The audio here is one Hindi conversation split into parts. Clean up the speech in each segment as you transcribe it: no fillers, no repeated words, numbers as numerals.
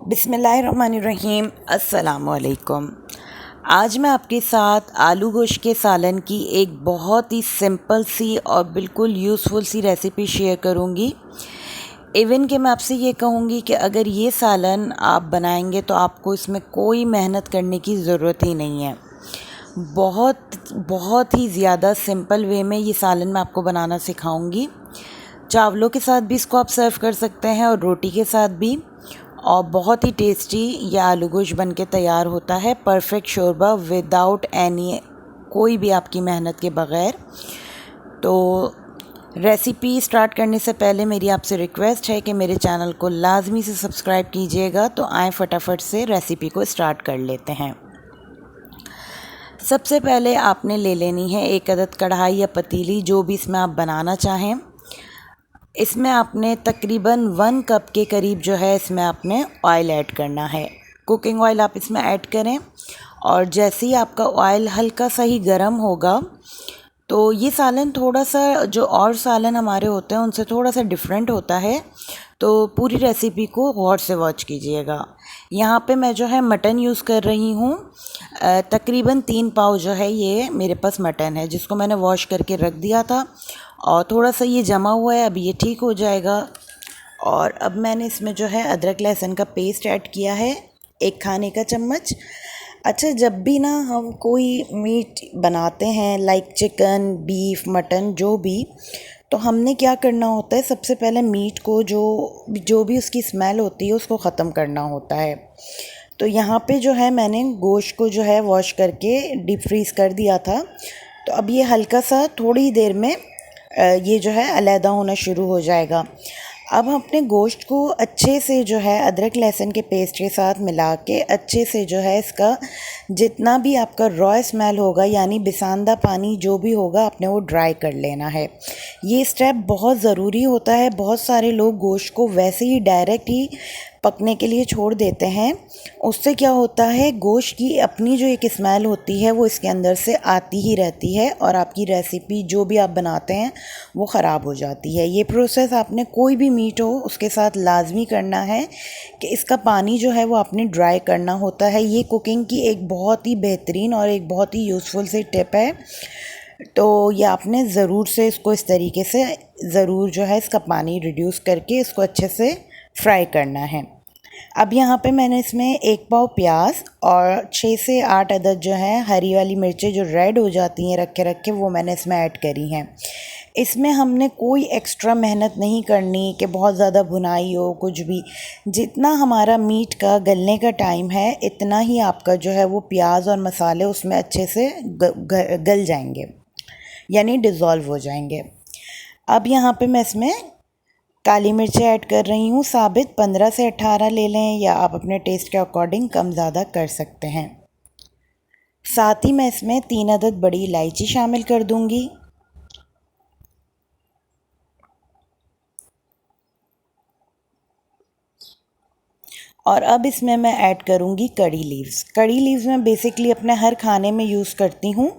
बिस्मिल्लाहिर्रहमानिर्रहीम। अस्सलामुअलैकुम। आज मैं आपके साथ आलू गोश्त के सालन की एक बहुत ही सिंपल सी और बिल्कुल यूज़फुल सी रेसिपी शेयर करूंगी। इवन कि मैं आपसे ये कहूँगी कि अगर ये सालन आप बनाएंगे तो आपको इसमें कोई मेहनत करने की ज़रूरत ही नहीं है। बहुत बहुत ही ज़्यादा सिंपल वे में ये सालन मैं आपको बनाना सिखाऊंगी। चावलों के साथ भी इसको आप सर्व कर सकते हैं और रोटी के साथ भी, और बहुत ही टेस्टी ये आलू गोश्त बन के तैयार होता है। परफेक्ट शोरबा विदाउट एनी कोई भी आपकी मेहनत के बग़ैर। तो रेसिपी स्टार्ट करने से पहले मेरी आपसे रिक्वेस्ट है कि मेरे चैनल को लाजमी से सब्सक्राइब कीजिएगा। तो आए फटाफट से रेसिपी को स्टार्ट कर लेते हैं। सबसे पहले आपने ले लेनी है एक अदद कढ़ाई या पतीली, जो भी इसमें आप बनाना चाहें। इसमें आपने तकरीबन 1 कप के करीब जो है इसमें आपने ऑयल ऐड करना है। कुकिंग ऑयल आप इसमें ऐड करें, और जैसे ही आपका ऑयल हल्का सा ही गर्म होगा तो ये सालन थोड़ा सा जो और सालन हमारे होते हैं उनसे थोड़ा सा डिफरेंट होता है। तो पूरी रेसिपी को गौर से वॉच कीजिएगा। यहाँ पे मैं जो है मटन यूज़ कर रही हूँ। तकरीबन 3 पाव जो है ये मेरे पास मटन है, जिसको मैंने वॉश करके रख दिया था और थोड़ा सा ये जमा हुआ है। अभी ये ठीक हो जाएगा। और अब मैंने इसमें जो है अदरक लहसुन का पेस्ट ऐड किया है, 1 खाने का चम्मच। अच्छा, जब भी ना हम कोई मीट बनाते हैं लाइक चिकन, बीफ, मटन, जो भी, तो हमने क्या करना होता है, सबसे पहले मीट को जो भी उसकी स्मेल होती है उसको ख़त्म करना होता है। तो यहाँ पे जो है मैंने गोश्त को जो है वॉश करके डीप फ्रीज़ कर दिया था। तो अब ये हल्का सा थोड़ी देर में ये जो है अलहदा होना शुरू हो जाएगा। अब हम अपने गोश्त को अच्छे से जो है अदरक लहसुन के पेस्ट के साथ मिला के अच्छे से जो है इसका जितना भी आपका रॉ स्मेल होगा, यानी बिसांदा पानी जो भी होगा, आपने वो ड्राई कर लेना है। ये स्टेप बहुत ज़रूरी होता है। बहुत सारे लोग गोश्त को वैसे ही डायरेक्ट ही पकने के लिए छोड़ देते हैं। उससे क्या होता है, गोश्त की अपनी जो एक स्मेल होती है वो इसके अंदर से आती ही रहती है और आपकी रेसिपी जो भी आप बनाते हैं वो ख़राब हो जाती है। ये प्रोसेस आपने कोई भी मीट हो उसके साथ लाजमी करना है कि इसका पानी जो है वो आपने ड्राई करना होता है। ये कुकिंग की एक बहुत ही बेहतरीन और एक बहुत ही यूज़फुल सी टिप है। तो ये आपने ज़रूर से इसको इस तरीके से ज़रूर जो है इसका पानी रिड्यूस करके इसको अच्छे से फ्राई करना है। अब यहाँ पे मैंने इसमें 1 पाव प्याज और 6 से 8 अदद जो है हरी वाली मिर्चें जो रेड हो जाती हैं रखे रखे, वो मैंने इसमें ऐड करी हैं। इसमें हमने कोई एक्स्ट्रा मेहनत नहीं करनी कि बहुत ज़्यादा भुनाई हो कुछ भी। जितना हमारा मीट का गलने का टाइम है इतना ही आपका जो है वो प्याज और मसाले उसमें अच्छे से गल जाएंगे, यानी डिज़ोल्व हो जाएंगे। अब यहाँ पे मैं इसमें काली मिर्चें ऐड कर रही हूँ। साबित 15 से 18 ले लें, या आप अपने टेस्ट के अकॉर्डिंग कम ज़्यादा कर सकते हैं। साथ ही मैं इसमें 3 अदद बड़ी इलायची शामिल कर दूँगी। और अब इसमें मैं ऐड करूँगी कड़ी लीव्स। कड़ी लीव्स मैं बेसिकली अपने हर खाने में यूज़ करती हूँ।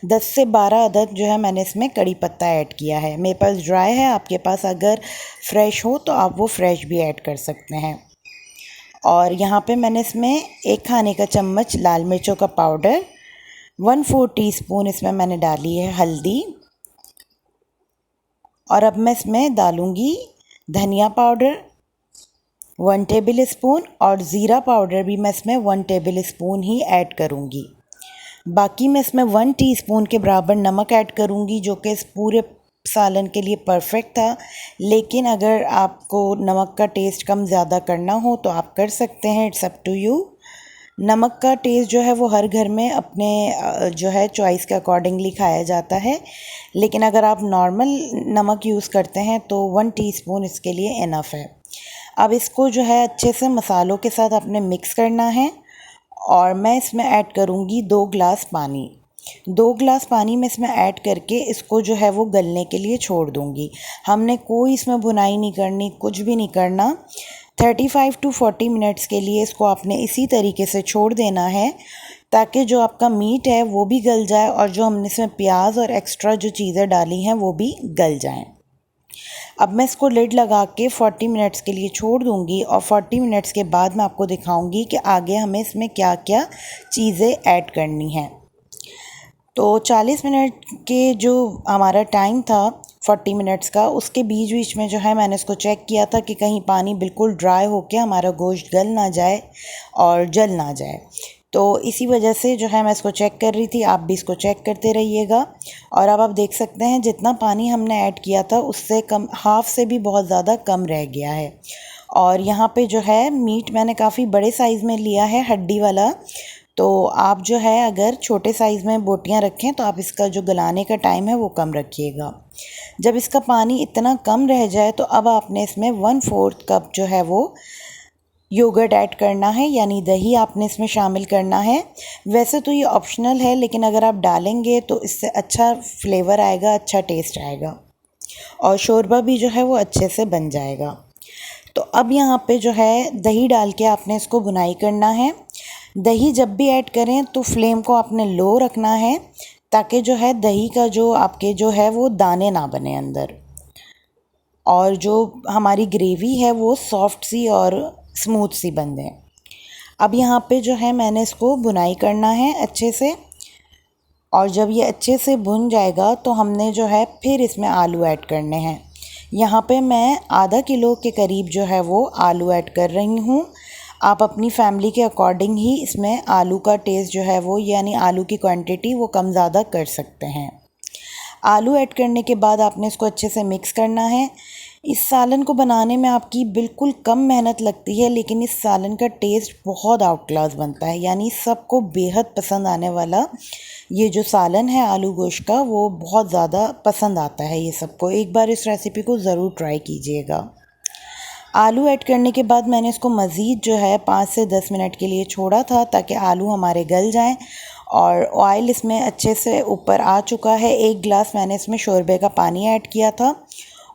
10 से 12 अदद जो है मैंने इसमें कड़ी पत्ता ऐड किया है। मेरे पास ड्राई है, आपके पास अगर फ्रेश हो तो आप वो फ्रेश भी ऐड कर सकते हैं। और यहाँ पे मैंने इसमें 1 खाने का चम्मच लाल मिर्चों का पाउडर, 1/4 टीस्पून इसमें मैंने डाली है हल्दी, और अब मैं इसमें डालूँगी धनिया पाउडर 1 टेबल स्पून, और ज़ीरा पाउडर भी मैं इसमें 1 टेबल स्पून ही ऐड करूँगी। बाकी मैं इसमें 1 टीस्पून के बराबर नमक ऐड करूँगी, जो कि इस पूरे सालन के लिए परफेक्ट था। लेकिन अगर आपको नमक का टेस्ट कम ज़्यादा करना हो तो आप कर सकते हैं, इट्स अप टू यू। नमक का टेस्ट जो है वो हर घर में अपने जो है चॉइस के अकॉर्डिंगली खाया जाता है, लेकिन अगर आप नॉर्मल नमक यूज़ करते हैं तो 1 टीस्पून इसके लिए इनफ है। अब इसको जो है अच्छे से मसालों के साथ आपने मिक्स करना है, और मैं इसमें ऐड करूँगी 2 ग्लास पानी। 2 ग्लास पानी में इसमें ऐड करके इसको जो है वो गलने के लिए छोड़ दूँगी। हमने कोई इसमें भुनाई नहीं करनी, कुछ भी नहीं करना। 35 टू 40 मिनट्स के लिए इसको आपने इसी तरीके से छोड़ देना है, ताकि जो आपका मीट है वो भी गल जाए और जो हमने इसमें प्याज और एक्स्ट्रा जो चीज़ें डाली हैं वो भी गल जाएं। अब मैं इसको लिड लगा के 40 मिनट्स के लिए छोड़ दूँगी और 40 मिनट्स के बाद मैं आपको दिखाऊँगी कि आगे हमें इसमें क्या क्या चीज़ें ऐड करनी हैं। तो 40 मिनट के जो हमारा टाइम था 40 मिनट्स का, उसके बीच बीच में जो है मैंने इसको चेक किया था कि कहीं पानी बिल्कुल ड्राई होके हमारा गोश्त गल ना जाए और जल ना जाए। तो इसी वजह से जो है मैं इसको चेक कर रही थी, आप भी इसको चेक करते रहिएगा। और अब आप देख सकते हैं जितना पानी हमने ऐड किया था उससे कम, हाफ़ से भी बहुत ज़्यादा कम रह गया है। और यहाँ पे जो है मीट मैंने काफ़ी बड़े साइज़ में लिया है, हड्डी वाला। तो आप जो है अगर छोटे साइज़ में बोटियाँ रखें तो आप इसका जो गलाने का टाइम है वो कम रखिएगा। जब इसका पानी इतना कम रह जाए तो अब आपने इसमें 1/4 कप जो है वो योगर्ट ऐड करना है, यानी दही आपने इसमें शामिल करना है। वैसे तो ये ऑप्शनल है, लेकिन अगर आप डालेंगे तो इससे अच्छा फ्लेवर आएगा, अच्छा टेस्ट आएगा और शोरबा भी जो है वो अच्छे से बन जाएगा। तो अब यहाँ पे जो है दही डाल के आपने इसको भुनाई करना है। दही जब भी ऐड करें तो फ्लेम को आपने लो रखना है, ताकि जो है दही का जो आपके जो है वो दाने ना बने अंदर, और जो हमारी ग्रेवी है वो सॉफ्ट सी और स्मूथ सी बन जाए। अब यहाँ पे जो है मैंने इसको भुनाई करना है अच्छे से, और जब ये अच्छे से भुन जाएगा तो हमने जो है फिर इसमें आलू ऐड करने हैं। यहाँ पे मैं आधा किलो के करीब जो है वो आलू ऐड कर रही हूँ। आप अपनी फैमिली के अकॉर्डिंग ही इसमें आलू का टेस्ट जो है वो, यानी आलू की क्वांटिटी वो कम ज़्यादा कर सकते हैं। आलू ऐड करने के बाद आपने इसको अच्छे से मिक्स करना है। इस सालन को बनाने में आपकी बिल्कुल कम मेहनत लगती है, लेकिन इस सालन का टेस्ट बहुत आउट क्लास बनता है, यानी सबको बेहद पसंद आने वाला ये जो सालन है आलू गोश्त का, वो बहुत ज़्यादा पसंद आता है ये सबको। एक बार इस रेसिपी को ज़रूर ट्राई कीजिएगा। आलू ऐड करने के बाद मैंने इसको मज़ीद जो है 5 से 10 मिनट के लिए छोड़ा था, ताकि आलू हमारे गल जाएं, और ऑयल इसमें अच्छे से ऊपर आ चुका है। 1 गिलास मैंने इसमें शोरबे का पानी ऐड किया था,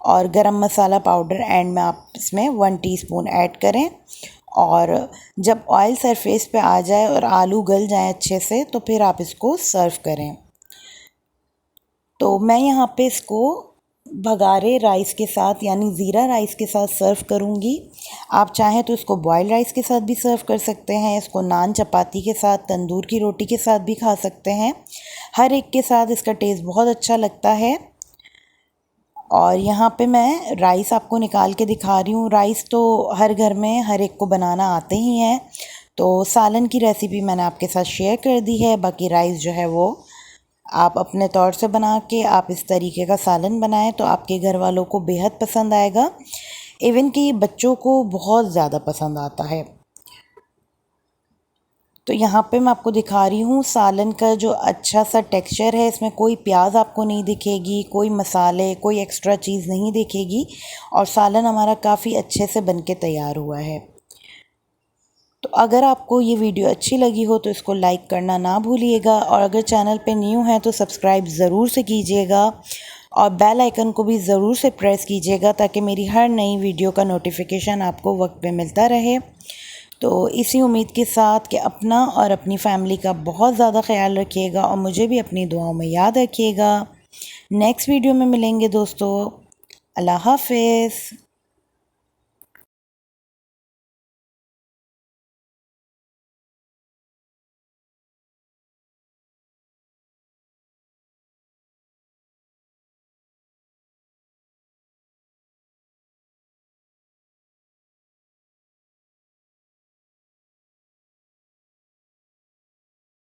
और गरम मसाला पाउडर एंड में आप इसमें 1 टीस्पून ऐड करें। और जब ऑयल सरफेस पे आ जाए और आलू गल जाएं अच्छे से, तो फिर आप इसको सर्व करें। तो मैं यहाँ पे इसको भगारे राइस के साथ, यानी ज़ीरा राइस के साथ सर्व करूँगी। आप चाहें तो इसको बॉयल राइस के साथ भी सर्व कर सकते हैं, इसको नान चपाती के साथ, तंदूर की रोटी के साथ भी खा सकते हैं। हर एक के साथ इसका टेस्ट बहुत अच्छा लगता है। और यहाँ पे मैं राइस आपको निकाल के दिखा रही हूँ। राइस तो हर घर में हर एक को बनाना आते ही हैं, तो सालन की रेसिपी मैंने आपके साथ शेयर कर दी है। बाकी राइस जो है वो आप अपने तौर से बना के आप इस तरीके का सालन बनाएं तो आपके घर वालों को बेहद पसंद आएगा। इवन कि बच्चों को बहुत ज़्यादा पसंद आता है। तो यहाँ पे मैं आपको दिखा रही हूँ सालन का जो अच्छा सा टेक्सचर है। इसमें कोई प्याज आपको नहीं दिखेगी, कोई मसाले, कोई एक्स्ट्रा चीज़ नहीं दिखेगी, और सालन हमारा काफ़ी अच्छे से बन के तैयार हुआ है। तो अगर आपको ये वीडियो अच्छी लगी हो तो इसको लाइक करना ना भूलिएगा, और अगर चैनल पे न्यू हैं तो सब्सक्राइब ज़रूर से कीजिएगा, और बेल आइकन को भी ज़रूर से प्रेस कीजिएगा, ताकि मेरी हर नई वीडियो का नोटिफिकेशन आपको वक्त पे मिलता रहे। तो इसी उम्मीद के साथ कि अपना और अपनी फैमिली का बहुत ज़्यादा ख्याल रखिएगा, और मुझे भी अपनी दुआओं में याद रखिएगा। नेक्स्ट वीडियो में मिलेंगे दोस्तों। अल्लाह हाफ़िज़।